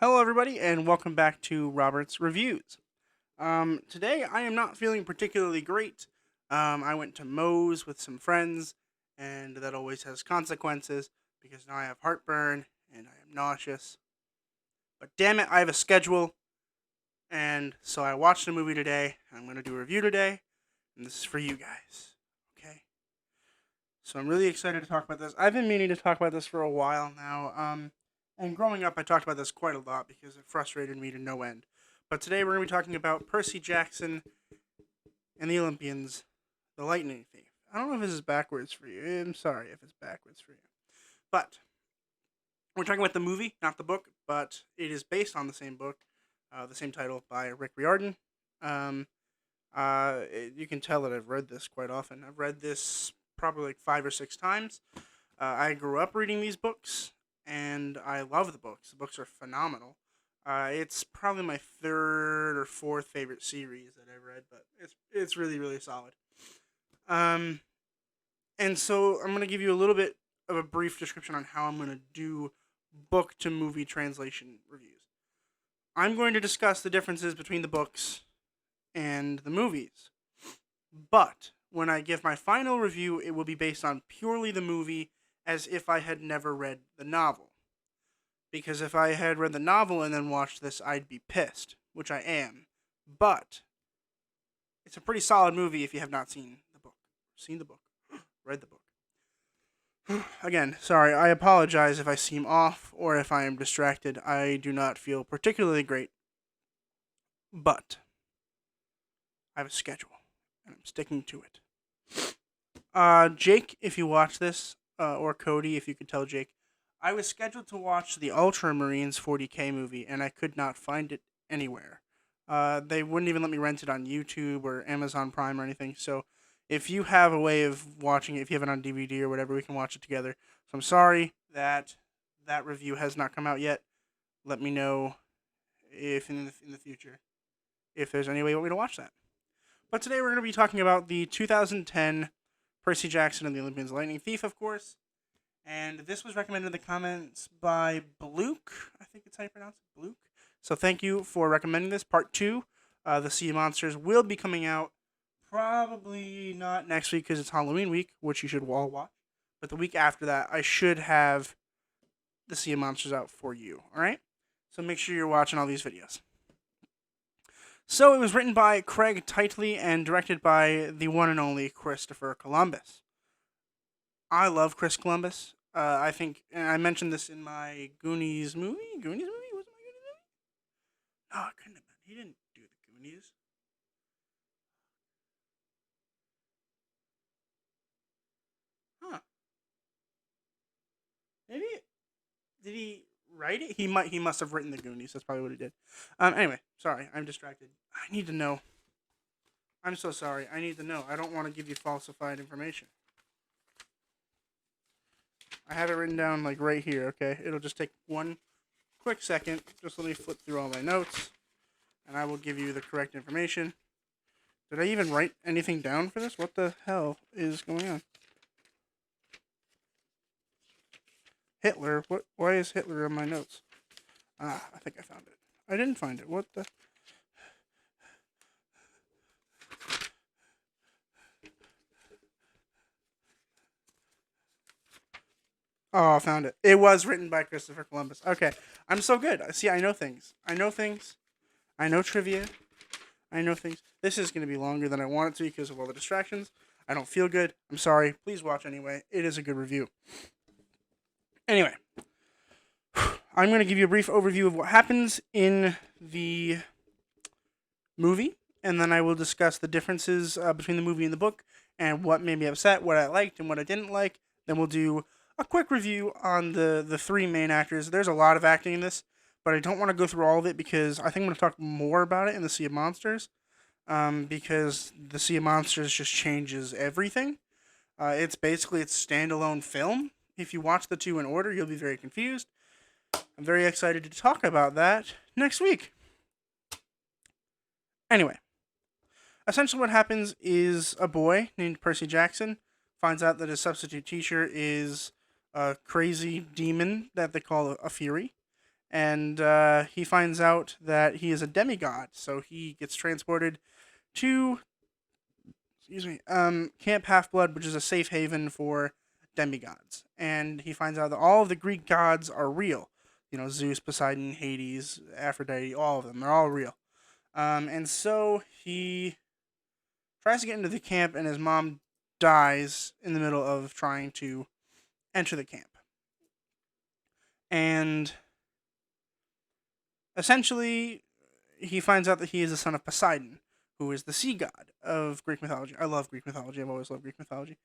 Hello, everybody, and welcome back to Robert's Reviews. Today, I am not feeling particularly great. I went to Moe's with some friends, and that always has consequences because now I have heartburn and I am nauseous. But damn it, I have a schedule, and so I watched a movie today. I'm going to do a review today, and this is for you guys. Okay? So I'm really excited to talk about this. I've been meaning to talk about this for a while now. And growing up, I talked about this quite a lot because it frustrated me to no end. But today we're going to be talking about Percy Jackson and the Olympians, the Lightning Thief. I don't know if this is backwards for you. I'm sorry if it's backwards for you. But we're talking about the movie, not the book, but it is based on the same book, the same title by Rick Riordan. Um, you can tell that I've read this quite often. I've read this probably like 5 or 6 times. I grew up reading these books, and I love the books. The books are phenomenal. It's probably my third or fourth favorite series that I've read, but it's really really solid. Um, and so I'm gonna give you a little bit of a brief description on how I'm gonna do book to movie translation reviews. I'm going to discuss the differences between the books and the movies, but when I give my final review, it will be based on purely the movie as if I had never read the novel. Because if I had read the novel and then watched this, I'd be pissed, which I am. But it's a pretty solid movie if you have not seen the book. Seen the book. Read the book. Again, sorry, I apologize if I seem off or if I am distracted. I do not feel particularly great. But I have a schedule, and I'm sticking to it. Jake, if you watch this, or Cody, if you could tell Jake, I was scheduled to watch the Ultramarines 40K movie, and I could not find it anywhere. They wouldn't even let me rent it on YouTube or Amazon Prime or anything. So, if you have a way of watching it, if you have it on DVD or whatever, we can watch it together. So I'm sorry that that review has not come out yet. Let me know if in the future, if there's any way you want me to watch that. But today we're going to be talking about the 2010 Percy Jackson and the Olympians Lightning Thief, of course. And this was recommended in the comments by BLUHKE. I think it's how you pronounce it, BLUHKE. So thank you for recommending this. Part 2, The Sea of Monsters, will be coming out probably not next week because it's Halloween week, which you should all watch. But the week after that, I should have The Sea of Monsters out for you. All right? So make sure you're watching all these videos. So it was written by Craig Titley and directed by the one and only Christopher Columbus. I love Chris Columbus. I think, and I mentioned this in my Goonies movie. Goonies movie? Was it my Goonies movie? No, it couldn't have been. He didn't do the Goonies. Huh. Maybe, did he write it? He must have written the Goonies. That's probably what he did. Anyway, sorry, I'm distracted. I need to know. I'm so sorry. I need to know. I don't want to give you falsified information. I have it written down like right here, okay? It'll just take one quick second. Just let me flip through all my notes, and I will give you the correct information. Did I even write anything down for this? What the hell is going on? Hitler? What? Why is Hitler in my notes? Ah, I think I found it. I didn't find it. What the? Oh, I found it. It was written by Christopher Columbus. Okay. I'm so good. See, I know things. I know things. I know trivia. I know things. This is going to be longer than I want it to because of all the distractions. I don't feel good. I'm sorry. Please watch anyway. It is a good review. Anyway, I'm going to give you a brief overview of what happens in the movie, and then I will discuss the differences between the movie and the book and what made me upset, what I liked, and what I didn't like. Then we'll do a quick review on the three main actors. There's a lot of acting in this, but I don't want to go through all of it because I think I'm going to talk more about it in the Sea of Monsters. Because the Sea of Monsters just changes everything. It's basically its standalone film. If you watch the two in order, you'll be very confused. I'm very excited to talk about that next week. Anyway, essentially what happens is a boy named Percy Jackson finds out that his substitute teacher is a crazy demon that they call a Fury. and he finds out that he is a demigod. So he gets transported to, Camp Half Blood, which is a safe haven for demigods. And he finds out that all of the Greek gods are real. Zeus, Poseidon, Hades, Aphrodite, all of them. They're all real. And so he tries to get into the camp, and his mom dies in the middle of trying to enter the camp. And essentially, he finds out that he is the son of Poseidon, who is the sea god of Greek mythology. I love Greek mythology. I've always loved Greek mythology.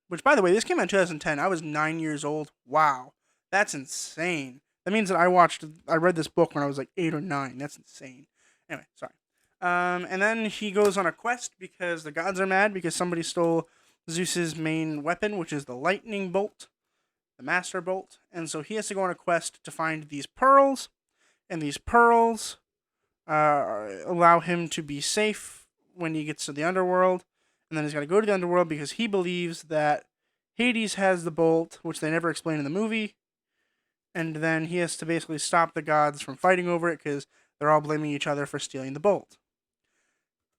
Which, by the way, this came out in 2010. I was 9 years old. Wow. That's insane. That means that I read this book when I was like 8 or 9. That's insane. Anyway, sorry. And then he goes on a quest because the gods are mad because somebody stole Zeus's main weapon, which is the lightning bolt, the master bolt. And so he has to go on a quest to find these pearls, and these pearls allow him to be safe when he gets to the underworld. And then he's got to go to the underworld because he believes that Hades has the bolt, which they never explain in the movie. And then he has to basically stop the gods from fighting over it because they're all blaming each other for stealing the bolt.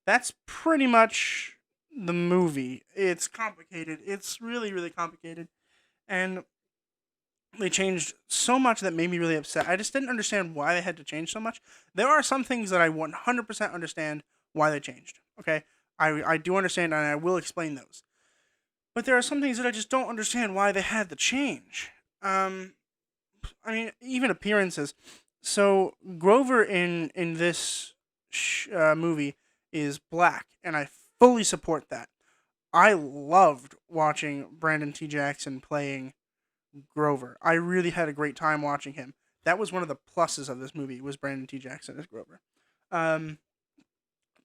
That's pretty much the movie. It's complicated. It's really, really complicated. And they changed so much that made me really upset. I just didn't understand why they had to change so much. There are some things that I 100% understand why they changed. Okay? I do understand, and I will explain those. But there are some things that I just don't understand why they had to change. Even appearances. So Grover in this movie is black, and I fully support that. I loved watching Brandon T. Jackson playing Grover. I really had a great time watching him. That was one of the pluses of this movie, was Brandon T. Jackson as Grover.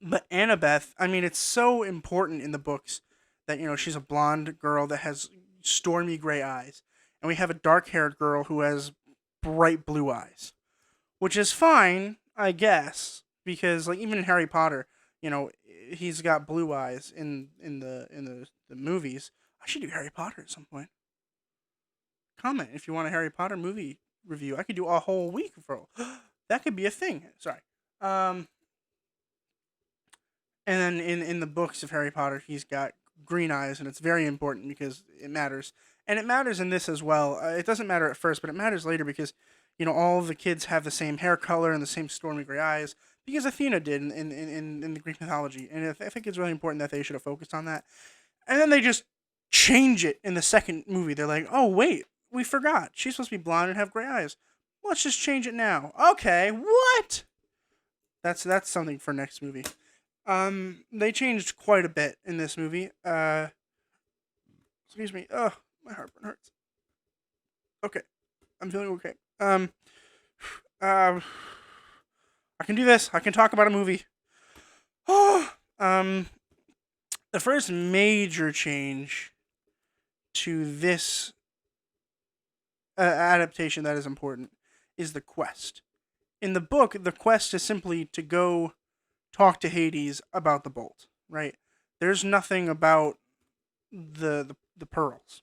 But Annabeth, it's so important in the books that, she's a blonde girl that has stormy gray eyes. And we have a dark-haired girl who has bright blue eyes. Which is fine, I guess, because, even in Harry Potter, he's got blue eyes in the movies. I should do Harry Potter at some point. Comment if you want a Harry Potter movie review. I could do a whole week for that could be a thing. Sorry. And then in the books of Harry Potter, he's got green eyes, and it's very important because it matters. And it matters in this as well. It doesn't matter at first, but it matters later because, all of the kids have the same hair color and the same stormy gray eyes because Athena did in the Greek mythology. And I think it's really important that they should have focused on that. And then they just change it in the second movie. They're like, oh, wait, we forgot. She's supposed to be blonde and have gray eyes. Let's just change it now. Okay, what? That's something for next movie. They changed quite a bit in this movie. Excuse me. Oh, my heartburn hurts. Okay, I'm feeling okay. I can do this. I can talk about a movie. The first major change to this adaptation that is important is the quest. In the book, the quest is simply to go talk to Hades about the bolt, right? There's nothing about the pearls.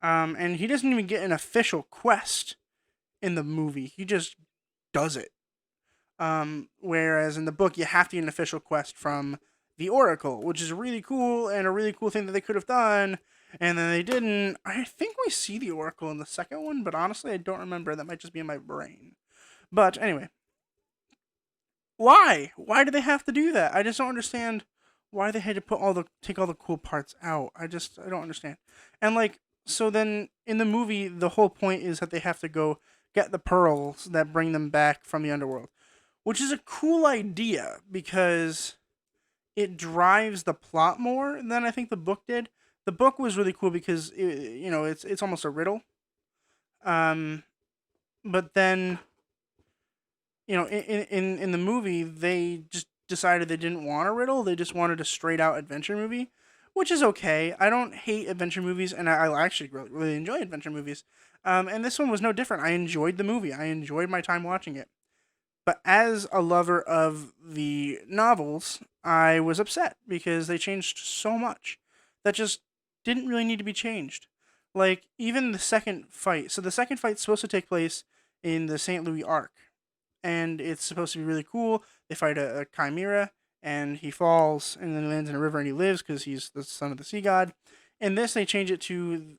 And he doesn't even get an official quest in the movie. He just does it. Whereas in the book, you have to get an official quest from the Oracle, which is really cool and a really cool thing that they could have done. And then they didn't. I think we see the Oracle in the second one, but honestly, I don't remember. That might just be in my brain. But anyway. Why? Why do they have to do that? I just don't understand why they had to take all the cool parts out. I don't understand. And so then in the movie, the whole point is that they have to go get the pearls that bring them back from the underworld, which is a cool idea because it drives the plot more than I think the book did. The book was really cool because it's almost a riddle. But then in the movie, they just decided they didn't want a riddle. They just wanted a straight out adventure movie, which is okay. I don't hate adventure movies, and I actually really, really enjoy adventure movies. And this one was no different. I enjoyed the movie. I enjoyed my time watching it. But as a lover of the novels, I was upset because they changed so much that just didn't really need to be changed. Even the second fight. So the second fight's supposed to take place in the St. Louis Arc, and it's supposed to be really cool. They fight a chimera, and he falls, and then lands in a river, and he lives because he's the son of the sea god. In this, they change it to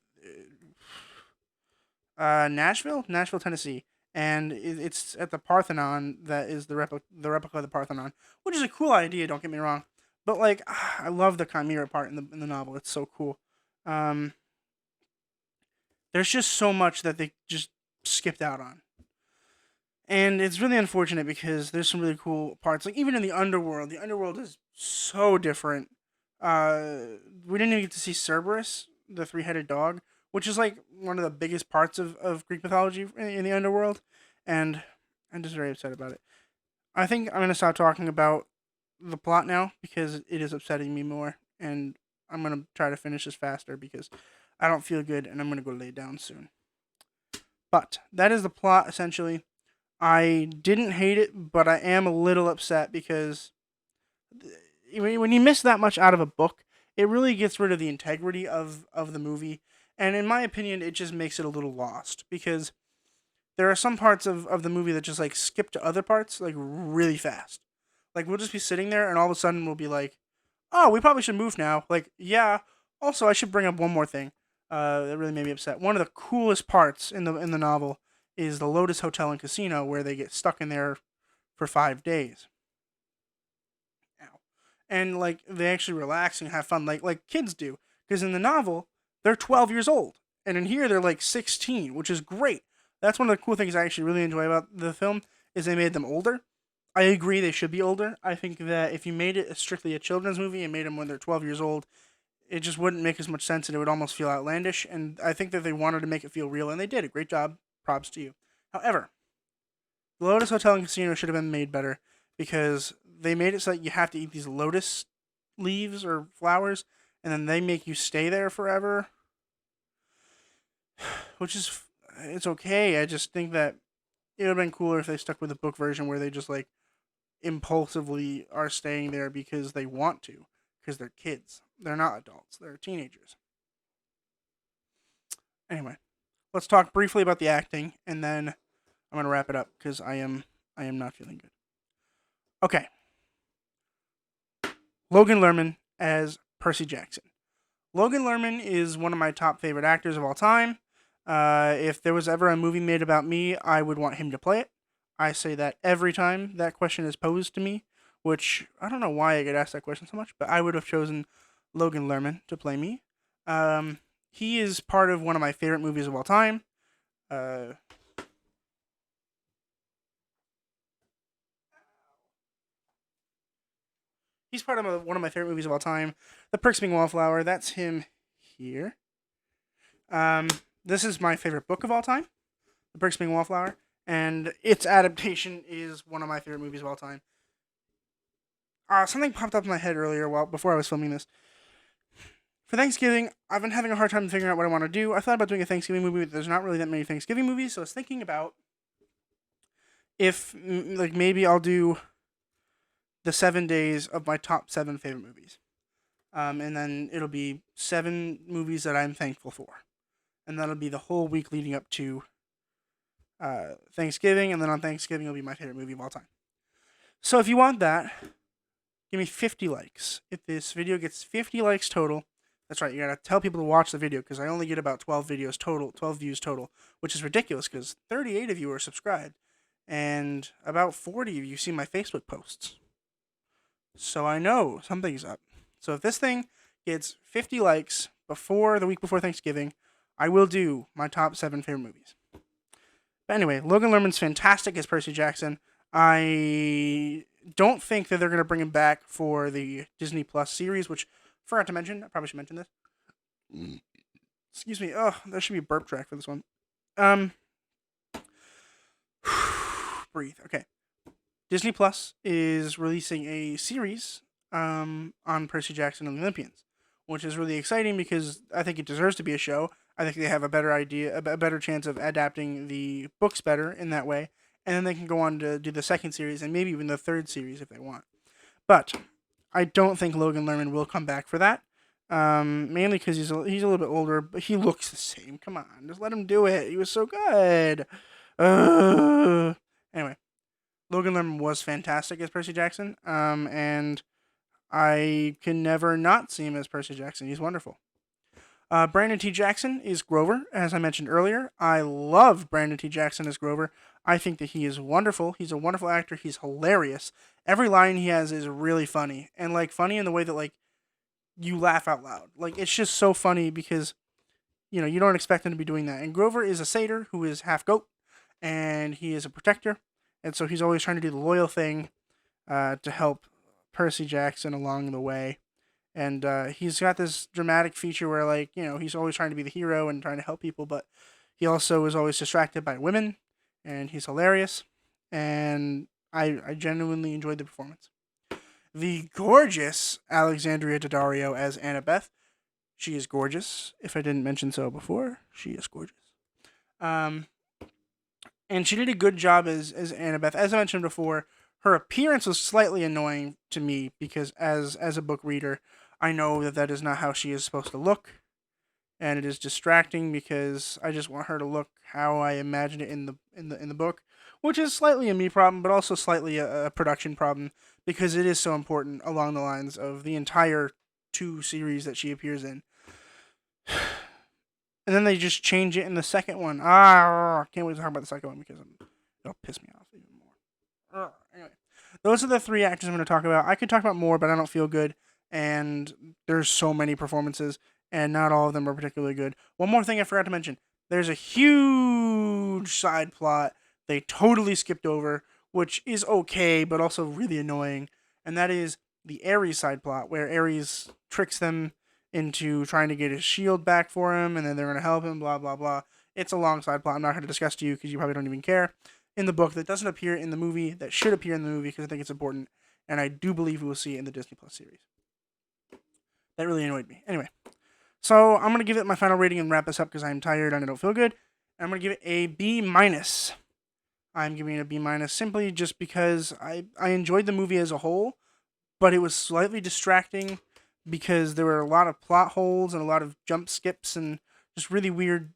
Nashville, Tennessee, and it's at the Parthenon that is the replica of the Parthenon, which is a cool idea. Don't get me wrong, but like I love the chimera part in the novel. It's so cool. Um, there's just so much that they just skipped out on. And it's really unfortunate because there's some really cool parts. Like even in the underworld is so different. We didn't even get to see Cerberus, the three-headed dog, which is like one of the biggest parts of Greek mythology in the underworld, and I'm just very upset about it. I think I'm gonna stop talking about the plot now because it is upsetting me more, and I'm gonna try to finish this faster because I don't feel good, and I'm gonna go lay down soon. But that is the plot essentially. I didn't hate it, but I am a little upset because when you miss that much out of a book, it really gets rid of the integrity of the movie. And in my opinion, it just makes it a little lost because there are some parts of the movie that just like skip to other parts like really fast. Like we'll just be sitting there and all of a sudden we'll be like, oh, we probably should move now. Like, yeah. Also, I should bring up one more thing. That really made me upset. One of the coolest parts in the novel is the Lotus Hotel and Casino where they get stuck in there for 5 days. Ow. And like they actually relax and have fun like kids do. Because in the novel, they're 12 years old. And in here they're like 16, which is great. That's one of the cool things I actually really enjoy about the film is they made them older. I agree they should be older. I think that if you made it strictly a children's movie and made them when they're 12 years old, it just wouldn't make as much sense and it would almost feel outlandish. And I think that they wanted to make it feel real and they did a great job. Props to you. However, the Lotus Hotel and Casino should have been made better because they made it so that you have to eat these lotus leaves or flowers and then they make you stay there forever. Which is, it's okay. I just think that it would have been cooler if they stuck with the book version where they just like impulsively are staying there because they want to, because they're kids. They're not adults, they're teenagers. Anyway, let's talk briefly about the acting and then I'm gonna wrap it up because I am not feeling good. Okay. Logan Lerman as Percy Jackson. Logan Lerman is one of my top favorite actors of all time. If there was ever a movie made about me, I would want him to play it. I say that every time that question is posed to me, which I don't know why I get asked that question so much, but I would have chosen Logan Lerman to play me. He is part of one of my favorite movies of all time. Uh, he's part of one of my favorite movies of all time, The Perks Being Wallflower. That's him here. Um, this is my favorite book of all time, The Perks Being Wallflower, and its adaptation is one of my favorite movies of all time. Something popped up in my head earlier before I was filming this. For Thanksgiving, I've been having a hard time figuring out what I want to do. I thought about doing a Thanksgiving movie, but there's not really that many Thanksgiving movies, so I was thinking about if, like, maybe I'll do the 7 days of my top 7 favorite movies. And then it'll be 7 movies that I'm thankful for. And that'll be the whole week leading up to Thanksgiving, and then on Thanksgiving it'll be my favorite movie of all time. So if you want that, give me 50 likes. If this video gets 50 likes total, that's right, you gotta tell people to watch the video because I only get about 12 views total, which is ridiculous because 38 of you are subscribed, and about 40 of you see my Facebook posts. So I know something's up. So if this thing gets 50 likes before the week before Thanksgiving, I will do my top 7 favorite movies. But anyway, Logan Lerman's fantastic as Percy Jackson. I don't think that they're going to bring him back for the Disney Plus series, which I forgot to mention. I probably should mention this. Excuse me. Oh, there should be a burp track for this one. Breathe. Okay. Disney Plus is releasing a series on Percy Jackson and the Olympians, which is really exciting because I think it deserves to be a show. I think they have a better chance of adapting the books better in that way, and then they can go on to do the second series and maybe even the third series if they want. But I don't think Logan Lerman will come back for that, mainly because he's a little bit older, but he looks the same. Come on, just let him do it. He was so good. Anyway, Logan Lerman was fantastic as Percy Jackson, and I can never not see him as Percy Jackson. He's wonderful. Brandon T. Jackson is Grover, as I mentioned earlier. I love Brandon T. Jackson as Grover. I think that he is wonderful. He's a wonderful actor. He's hilarious. Every line he has is really funny, and like funny in the way that like you laugh out loud. Like it's just so funny because you don't expect him to be doing that. And Grover is a satyr who is half goat, and he is a protector, and so he's always trying to do the loyal thing to help Percy Jackson along the way. And he's got this dramatic feature where, like, he's always trying to be the hero and trying to help people, but he also is always distracted by women, and he's hilarious. And I genuinely enjoyed the performance. The gorgeous Alexandria Daddario as Annabeth. She is gorgeous. If I didn't mention so before, she is gorgeous. Um, and she did a good job as Annabeth. As I mentioned before, her appearance was slightly annoying to me because as a book reader, I know that that is not how she is supposed to look, and it is distracting because I just want her to look how I imagined it in the book, which is slightly a me problem, but also slightly a production problem because it is so important along the lines of the entire 2 series that she appears in. And then they just change it in the second one. Can't wait to talk about the second one because it'll piss me off even more. Anyway, those are the 3 actors I'm going to talk about. I could talk about more, but I don't feel good. And there's so many performances, and not all of them are particularly good. One more thing I forgot to mention. There's a huge side plot they totally skipped over, which is okay, but also really annoying. And that is the Ares side plot, where Ares tricks them into trying to get his shield back for him, and then they're going to help him, blah, blah, blah. It's a long side plot. I'm not going to discuss to you because you probably don't even care. In the book that doesn't appear in the movie, that should appear in the movie because I think it's important, and I do believe we will see it in the Disney Plus series. That really annoyed me. Anyway, so I'm going to give it my final rating and wrap this up because I'm tired and I don't feel good. I'm going to give it a B-. I'm giving it a B- simply just because I enjoyed the movie as a whole, but it was slightly distracting because there were a lot of plot holes and a lot of jump skips and just really weird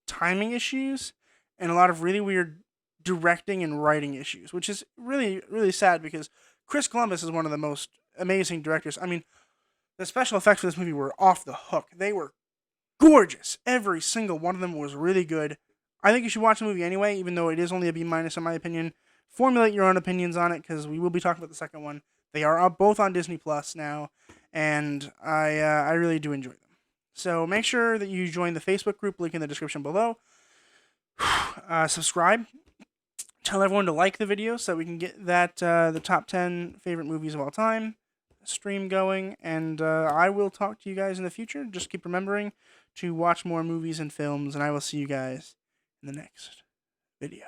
timing issues and a lot of really weird directing and writing issues, which is really, really sad because Chris Columbus is one of the most amazing directors. I mean, the special effects for this movie were off the hook. They were gorgeous. Every single one of them was really good. I think you should watch the movie anyway, even though it is only a B- in my opinion. Formulate your own opinions on it because we will be talking about the second one. They are both on Disney Plus now, and I really do enjoy them. So make sure that you join the Facebook group, link in the description below. Subscribe. Tell everyone to like the video so that we can get that the top 10 favorite movies of all time stream going. And I will talk to you guys in the future. Just keep remembering to watch more movies and films, and I will see you guys in the next video.